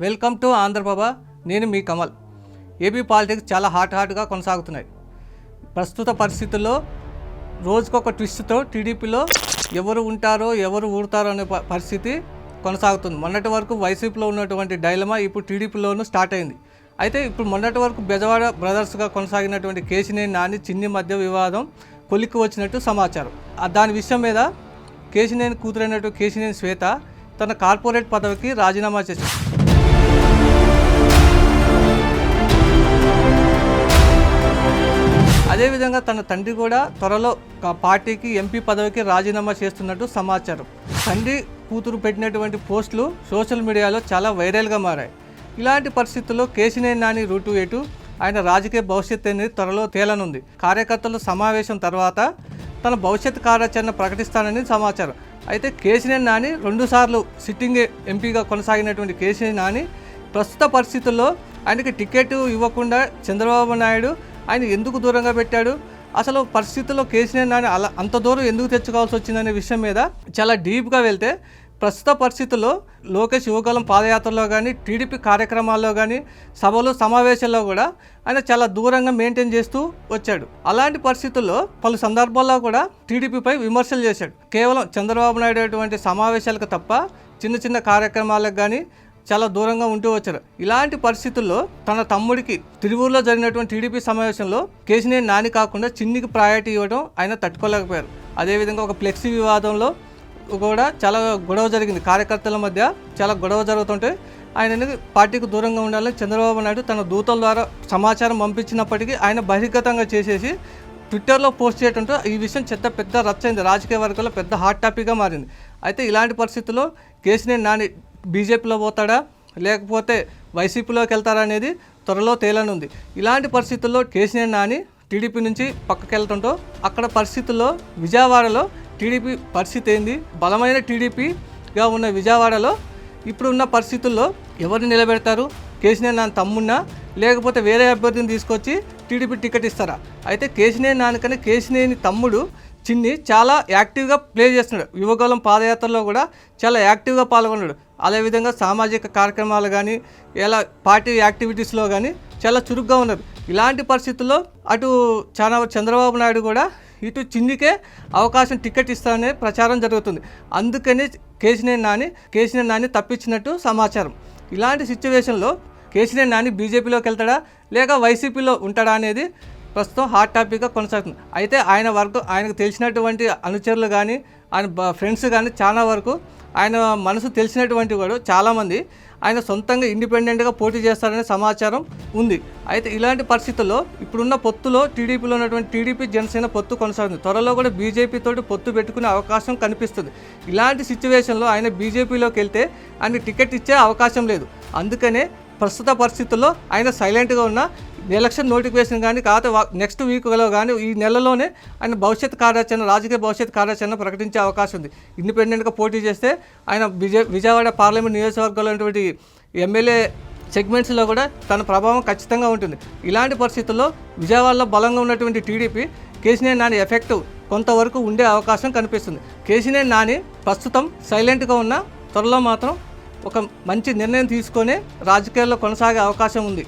Welcome to Andhraprabha. నేను మీ Kamal. AP politics చాలా హాట్గా కొనసాగుతున్నాయి. ప్రస్తుత పరిస్థితుల్లో రోజుకొక ట్విస్ట్తో టీడీపీలో ఎవరు ఉంటారో ఎవరు ఊడతారో అనే పరిస్థితి కొనసాగుతుంది. మొన్నటి వరకు వైసీపీలో ఉన్నటువంటి డైలమా ఇప్పుడు టీడీపీలోనూ స్టార్ట్ అయింది. అయితే ఇప్పుడు మొన్నటి వరకు బెజవాడ బ్రదర్స్గా కొనసాగినటువంటి కేశినేని నాని చిన్ని మధ్య వివాదం కొలిక్కి వచ్చినట్టు సమాచారం. దాని విషయం మీద కేశినేని కూతురైనటువంటి కేశినేని శ్వేత తన కార్పొరేట్ పదవికి రాజీనామా చేసింది. అదేవిధంగా తన తండ్రి కూడా త్వరలో పార్టీకి ఎంపీ పదవికి రాజీనామా చేస్తున్నట్టు సమాచారం. తండ్రి కూతురు పెట్టినటువంటి పోస్టులు సోషల్ మీడియాలో చాలా వైరల్గా మారాయి. ఇలాంటి పరిస్థితుల్లో కేశినేని నాని రూటు ఎటు, ఆయన రాజకీయ భవిష్యత్తు అనేది త్వరలో తేలనుంది. కార్యకర్తల సమావేశం తర్వాత తన భవిష్యత్ కార్యాచరణ ప్రకటిస్తానని సమాచారం. అయితే కేశినేని నాని 2 సార్లు సిట్టింగ్ ఎంపీగా కొనసాగినటువంటి కేశినేని నాని ప్రస్తుత పరిస్థితుల్లో ఆయనకి టికెట్ ఇవ్వకుండా చంద్రబాబు నాయుడు ఆయన ఎందుకు దూరంగా పెట్టాడు, అసలు పరిస్థితుల్లో కేశినేని నాని అంత దూరం ఎందుకు తెచ్చుకోవాల్సి వచ్చిందనే విషయం మీద చాలా డీప్గా వెళ్తే ప్రస్తుత పరిస్థితుల్లో లోకేష్ యువగలం పాదయాత్రలో కానీ టీడీపీ కార్యక్రమాల్లో కానీ సభలు సమావేశాల్లో కూడా ఆయన చాలా దూరంగా మెయింటైన్ చేస్తూ వచ్చాడు. అలాంటి పరిస్థితుల్లో పలు సందర్భాల్లో కూడా టీడీపీపై విమర్శలు చేశాడు. కేవలం చంద్రబాబు నాయుడు అటువంటి సమావేశాలకు తప్ప చిన్న చిన్న కార్యక్రమాలకు కానీ చాలా దూరంగా ఉంటూ వచ్చారు. ఇలాంటి పరిస్థితుల్లో తన తమ్ముడికి తిరువూరులో జరిగినటువంటి టీడీపీ సమావేశంలో కేశినేని నాని కాకుండా చిన్నికి ప్రయారిటీ ఇవ్వడం ఆయన తట్టుకోలేకపోయారు. అదేవిధంగా ఒక ఫ్లెక్సీ వివాదంలో కూడా చాలా గొడవ జరిగింది. కార్యకర్తల మధ్య చాలా గొడవ జరుగుతుంటే ఆయనని పార్టీకి దూరంగా ఉండాలని చంద్రబాబు నాయుడు తన దూతల ద్వారా సమాచారం పంపించినప్పటికీ ఆయన బహిర్గతంగా చేసేసి ట్విట్టర్లో పోస్ట్ చేయడంతో ఈ విషయం పెద్ద రచ్చైంది. రాజకీయ వర్గాల్లో పెద్ద హాట్ టాపిక్గా మారింది. అయితే ఇలాంటి పరిస్థితుల్లో కేశినేని నాని బీజేపీలో పోతాడా లేకపోతే వైసీపీలోకి వెళ్తారా అనేది త్వరలో తేలనుంది. ఇలాంటి పరిస్థితుల్లో కేశినేని నాని టీడీపీ నుంచి పక్కకి వెళ్తుంటో అక్కడ పరిస్థితుల్లో విజయవాడలో టీడీపీ పరిస్థితి ఏంది, బలమైన టీడీపీగా ఉన్న విజయవాడలో ఇప్పుడున్న పరిస్థితుల్లో ఎవరిని నిలబెడతారు, కేశినేని నాని తమ్మున్నా లేకపోతే వేరే అభ్యర్థిని తీసుకొచ్చి టీడీపీ టికెట్ ఇస్తారా? అయితే కేశినేని నానికనే కేశినేని తమ్ముడు చిన్ని చాలా యాక్టివ్గా ప్లే చేస్తున్నాడు. యువగలం పాదయాత్రలో కూడా చాలా యాక్టివ్గా పాల్గొన్నాడు. అదేవిధంగా సామాజిక కార్యక్రమాలు కానీ ఇలా పార్టీ యాక్టివిటీస్లో కానీ చాలా చురుగ్గా ఉన్నారు. ఇలాంటి పరిస్థితుల్లో అటు చంద్రబాబు నాయుడు కూడా ఇటు చిన్నికే అవకాశం టికెట్ ఇస్తారనే ప్రచారం జరుగుతుంది. అందుకని కేశినేని నాని తప్పించినట్టు సమాచారం. ఇలాంటి సిచ్యువేషన్లో కేశినేని నాని బీజేపీలోకి వెళ్తాడా లేక వైసీపీలో ఉంటాడా అనేది ప్రస్తుతం హాట్ టాపిక్గా కొనసాగుతుంది. అయితే ఆయనకు తెలిసినటువంటి అనుచరులు కానీ ఆయన ఫ్రెండ్స్ కానీ చాలా వరకు ఆయన మనసు తెలిసినటువంటి వాడు చాలామంది ఆయన సొంతంగా ఇండిపెండెంట్గా పోటీ చేస్తారనే సమాచారం ఉంది. అయితే ఇలాంటి పరిస్థితుల్లో ఇప్పుడున్న పొత్తులో టీడీపీలో ఉన్నటువంటి టీడీపీ జనసేన పొత్తు కొనసాగుతుంది. త్వరలో కూడా బీజేపీ తోటి పొత్తు పెట్టుకునే అవకాశం కనిపిస్తుంది. ఇలాంటి సిచ్యువేషన్లో ఆయన బీజేపీలోకి వెళ్తే ఆయన టికెట్ ఇచ్చే అవకాశం లేదు. అందుకనే ప్రస్తుత పరిస్థితుల్లో ఆయన సైలెంట్గా ఉన్న ఎలక్షన్ నోటిఫికేషన్ కానీ కాకపోతే నెక్స్ట్ వీక్లో కానీ ఈ నెలలోనే ఆయన రాజకీయ భవిష్యత్ కార్యాచరణ ప్రకటించే అవకాశం ఉంది. ఇండిపెండెంట్గా పోటీ చేస్తే ఆయన విజయవాడ పార్లమెంట్ నియోజకవర్గంలో ఉన్నటువంటి ఎమ్మెల్యే సెగ్మెంట్స్లో కూడా తన ప్రభావం ఖచ్చితంగా ఉంటుంది. ఇలాంటి పరిస్థితుల్లో విజయవాడలో బలంగా ఉన్నటువంటి టీడీపీ కేశినేని నాని ఎఫెక్ట్ కొంతవరకు ఉండే అవకాశం కనిపిస్తుంది. కేశినేని నాని ప్రస్తుతం సైలెంట్గా ఉన్న త్వరలో మాత్రం ఒక మంచి నిర్ణయం తీసుకొని రాజకీయాల్లో కొనసాగే అవకాశం ఉంది.